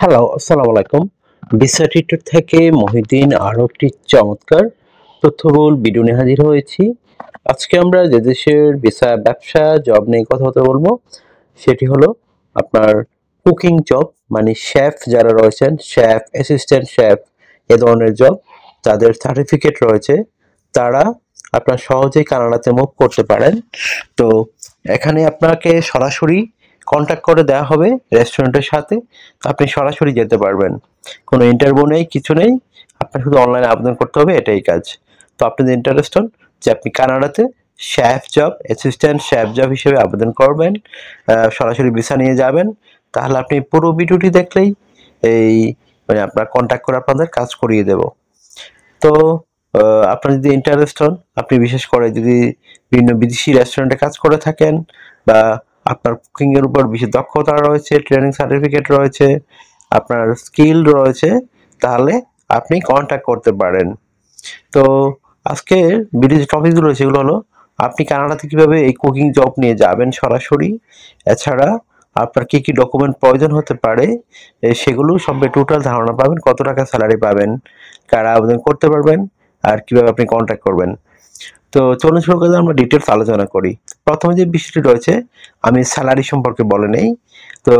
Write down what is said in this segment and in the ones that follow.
Hello, আসসালামু আলাইকুম। Visa tutor থেকে মহিউদ্দিন আরও একটি চমৎকার তথ্যবহুল ভিডিও নিয়ে হাজির হয়েছি। আজকে আমরা যে দেশের ভিসা ব্যবসা জব নিয়ে কথা বলবো সেটি হলো আপনার কুকিং জব, মানে শেফ যারা রয়েছেন, শেফ, অ্যাসিস্ট্যান্ট শেফ এ ধরনের জব যাদের সার্টিফিকেট রয়েছে তারা আপনার সহজেই কানাডাতে মুভ করতে পারেন। তো এখানে আপনাকে সরাসরি কন্ট্যাক্ট করে দেওয়া হবে রেস্টুরেন্টের সাথে। আপনি সরাসরি যেতে পারবেন, কোনো ইন্টারভিউ নেই, কিছু নেই, আপনার শুধু অনলাইনে আবেদন করতে হবে, এটাই কাজ। তো আপনি যদি ইন্টারেস্ট হন যে আপনি কানাডাতে chef job, assistant chef job হিসেবে আবেদন করবেন, সরাসরি ভিসা নিয়ে যাবেন, তাহলে আপনি পুরো ভিডিওটি দেখলেই এই মানে আপনার কন্ট্যাক্ট করে আপনাদের কাজ করিয়ে দেব। তো আপনার যদি ইন্টারেস্ট হন, আপনি বিশেষ করে যদি বিভিন্ন বিদেশি রেস্টুরেন্টে কাজ করে থাকেন বা আপনার কুকিং এর উপর বিশেষ দক্ষতা রয়েছে, ট্রেনিং সার্টিফিকেট রয়েছে, আপনার স্কিল রয়েছে, তাহলে আপনি কন্ট্যাক্ট করতে পারেন। তো আজকে ভিডিও যে টপিকগুলো রয়েছে সেগুলো হলো আপনি কানাডাতে কিভাবে এই কুকিং জব নিয়ে যাবেন সরাসরি, এছাড়া আপনার কি কি ডকুমেন্ট প্রয়োজন হতে পারে সেগুলো সম্পর্কে টোটাল ধারণা পাবেন, কত টাকা স্যালারি পাবেন, কারা আবেদন করতে পারবেন, আর কিভাবে আপনি কন্ট্যাক্ট করবেন। তো চলুন শুরু করে আমরা ডিটেলস আলোচনা করি। প্রথমে যে বিষয়টি রয়েছে, আমি স্যালারি সম্পর্কে বলে নেই। তো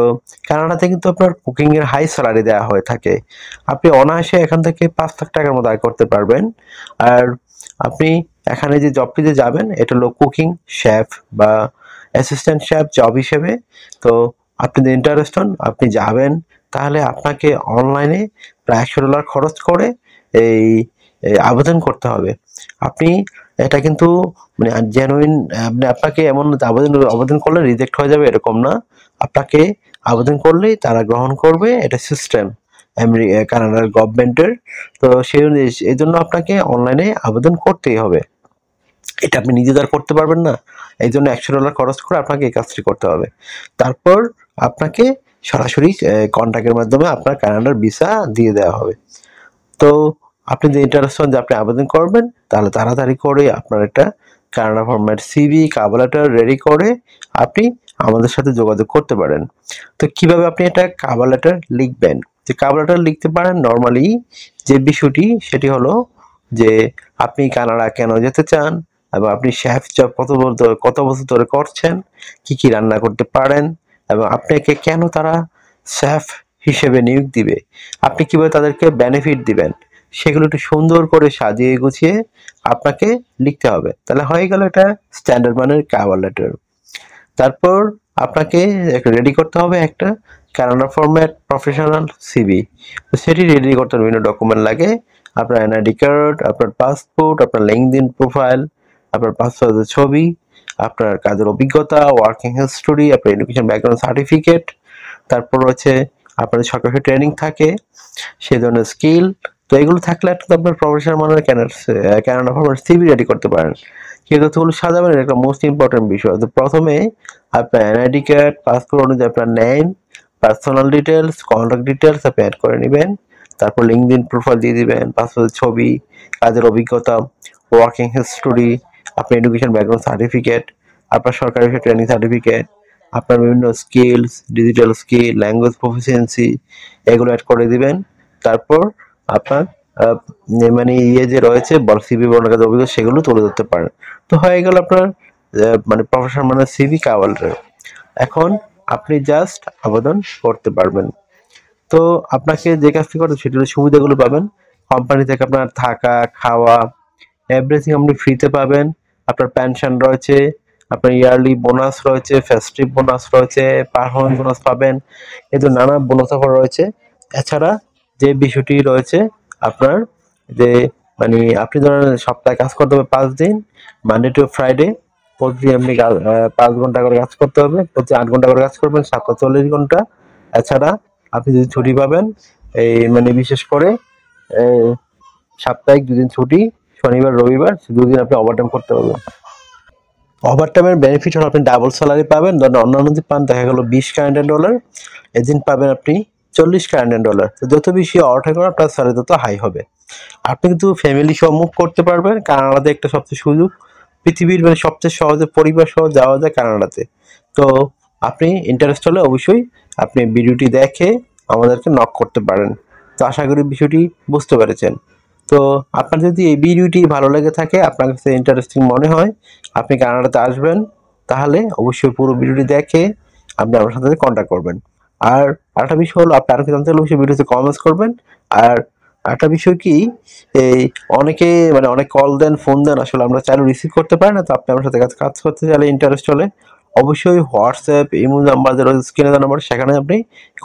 কানাডাতে কিন্তু আপনার কুকিং এর হাই স্যালারি দেওয়া হয়ে থাকে। আপনি অনায়াসে এখান থেকে 5 লাখ টাকার মতো আয় করতে পারবেন। আর আপনি এখানে যে জবটিতে যাবেন এটা হলো কুকিং শেফ বা অ্যাসিস্ট্যান্ট শেফ জব হিসেবে। তো আপনি যদি ইন্টারেস্ট হন, আপনি যাবেন, তাহলে আপনাকে অনলাইনে প্রায় $100 খরচ করে এই আবেদন করতে হবে। আপনি এটা কিন্তু মানে জেনুইন, মানে আপনাকে এমন আবেদন করলে রিজেক্ট হয়ে যাবে এরকম না। আপনাকে আবেদন করলেই তারা গ্রহণ করবে, এটা সিস্টেম কানাডার গভর্নমেন্টের। তো সেই অনুযায়ী এই জন্য আপনাকে অনলাইনে আবেদন করতেই হবে। এটা আপনি নিজে দ্বারা করতে পারবেন না, এই জন্য $100 খরচ করে আপনাকে এই কাজটি করতে হবে। তারপর আপনাকে সরাসরি কন্ট্যাক্টের মাধ্যমে আপনার কানাডার ভিসা দিয়ে দেওয়া হবে। তো আপনি যে ইন্টারেস্ট হন যে আপনি আবেদন করবেন, তাহলে তাড়াতাড়ি করে আপনার একটা Canada format CV, cover letter ready করে আপনি আমাদের সাথে যোগাযোগ করতে পারেন। তো কিভাবে আপনি এটা কভার লেটার লিখবেন? যে কভার লেটার লিখতে পারেন নর্মালি যে বিষয়টি সেটি হলো যে আপনি কানাডা কেন যেতে চান এবং আপনি শেফ জব কত বছর ধরে করছেন, কি কি রান্না করতে পারেন এবং আপনাকে কেন তারা শেফ হিসেবে নিয়োগ দিবে, আপনি কিভাবে তাদেরকে বেনিফিট দিবেন, সেগুলো একটু সুন্দর করে সাজিয়ে গুছিয়ে আপনাকে লিখতে হবে। তাহলে হয়ে গেল এটা স্ট্যান্ডার্ড মানের কভার লেটার। তারপর আপনাকে রেডি করতে হবে একটা কানাডা ফরম্যাট প্রফেশনাল সিভি। তো সেটি রেডি করতে বিভিন্ন ডকুমেন্ট লাগে, আপনার এনআইডি কার্ড, আপনার পাসপোর্ট, আপনার লিঙ্কডইন প্রোফাইল, আপনার পাসপোর্টের ছবি, আপনার কাজের অভিজ্ঞতা, ওয়ার্কিং হিস্টোরি, আপনার এডুকেশন ব্যাকগ্রাউন্ড সার্টিফিকেট, তারপর হচ্ছে আপনাদের সরকারি ট্রেনিং থাকে সেই ধরনের স্কিল। তো এগুলো থাকলে একটা আপনার প্রফেশনাল মানের কানাডা ফরম্যাট সিভি রেডি করতে পারেন। কিন্তু তখন সাজাবেন একটা মোস্ট ইম্পর্টেন্ট বিষয়। তো প্রথমে আপনার এনআইডি কার্ড, পাসপোর্ট অনুযায়ী আপনার name, personal details, contact details আপনি অ্যাড করে নেবেন। তারপর লিঙ্কডইন প্রোফাইল দিয়ে দিবেন, পাসপোর্টের ছবি, কাজের অভিজ্ঞতা, ওয়ার্কিং হিস্টোরি, আপনার এডুকেশন ব্যাকগ্রাউন্ড সার্টিফিকেট, আপনার সরকারি ট্রেনিং সার্টিফিকেট, আপনার বিভিন্ন skills, digital skill, language proficiency, এগুলো অ্যাড করে দিবেন। তারপর আপনার মানে যে রয়েছে সিভি বর্ণনা কাজের অভিজ্ঞতা সেগুলো তুলে ধরতে পারেন। তো হয়ে গেল আপনার মানে প্রফেশনাল মানে সিভি কভার লেটার। এখন আপনি জাস্ট আবেদন করতে পারবেন। তো আপনাকে যে কাজটি করতে সেটির সুবিধাগুলো পাবেন। কোম্পানি থেকে আপনার থাকা, খাওয়া, এভরিথিং আপনি ফ্রিতে পাবেন। আপনার পেনশন রয়েছে, আপনার ইয়ারলি বোনাস রয়েছে, ফেস্টিভ বোনাস রয়েছে, পারফরমেন্স বোনাস পাবেন, এই তো নানা বোনাস অফার রয়েছে। এছাড়া যে বিষয়টি রয়েছে আপনার যে মানে আপনি ধরেন সপ্তাহে কাজ করতে হবে 5 দিন, মানডে টু ফ্রাইডে, প্রতিদিন আপনি 5 ঘন্টা করে কাজ করতে হবে, প্রতি 8 ঘন্টা করে কাজ করবেন, 740 ঘন্টা। এছাড়া আপনি যদি ছুটি পাবেন এই মানে বিশেষ করে সাপ্তাহিক 2 দিন ছুটি, শনিবার রবিবার, 2 দিন আপনি ওভারটাইম করতে পারবেন। ওভারটাইমের বেনিফিট হলো আপনি ডাবল স্যালারি পাবেন। ধরেন অন্যান্য যে পান দেখা গেল $20 এদিন পাবেন আপনি $40। তো যত বেশি ওভারটাইম করবেন আপনার স্যালারি তত হাই হবে। আপনি কিন্তু ফ্যামিলি সহ মুভ করতে পারবেন। কানাডাতে একটা সবচেয়ে সুযোগ, পৃথিবীর মানে সবচেয়ে সহজে পরিবার সহ যাওয়া যায় কানাডাতে। তো আপনি ইন্টারেস্ট হলে অবশ্যই আপনি ভিডিওটি দেখে আমাদেরকে নক করতে পারেন। তো আশা করি বিষয়টি বুঝতে পেরেছেন। তো আপনার যদি এই ভিডিওটি ভালো লেগে থাকে, আপনার কাছে ইন্টারেস্টিং মনে হয়, আপনি কানাডাতে আসবেন, তাহলে অবশ্যই পুরো ভিডিওটি দেখে আপনি আমার সাথে কন্ট্যাক্ট করবেন। আর আরেকটা বিষয় হলো, আপনি আরো কি জানতে হলে অবশ্যই ভিডিওতে কমেন্টস করবেন। আর আরেকটা বিষয় কি, এই অনেকে মানে অনেক কল দেন, ফোন দেন, আসলে আমরা চাইলে রিসিভ করতে পারি না। তো আপনি আমার সাথে কাজ করতে চাইলে, ইন্টারেস্ট হলে অবশ্যই হোয়াটসঅ্যাপ, ইমো নাম্বার যেটা স্ক্রিনে দেওয়া নাম্বার, সেখানে আপনি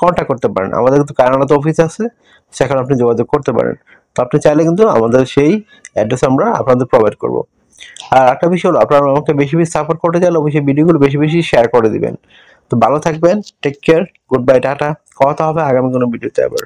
কন্ট্যাক্ট করতে পারেন। আমাদের কিন্তু কানাডাতে অফিস আছে, সেখানে আপনি যোগাযোগ করতে পারেন। তো আপনি চাইলে কিন্তু আমাদের সেই অ্যাড্রেস আমরা আপনাদের প্রোভাইড করব। আর একটা বিষয় হলো, আপনারা আমাকে বেশি বেশি সাপোর্ট করতে চাইলে অবশ্যই ভিডিওগুলো বেশি বেশি শেয়ার করে দিবেন। তো ভালো থাকবেন, take care, good bye, tata. কথা হবে আগামী কোনো ভিডিওতে আবার।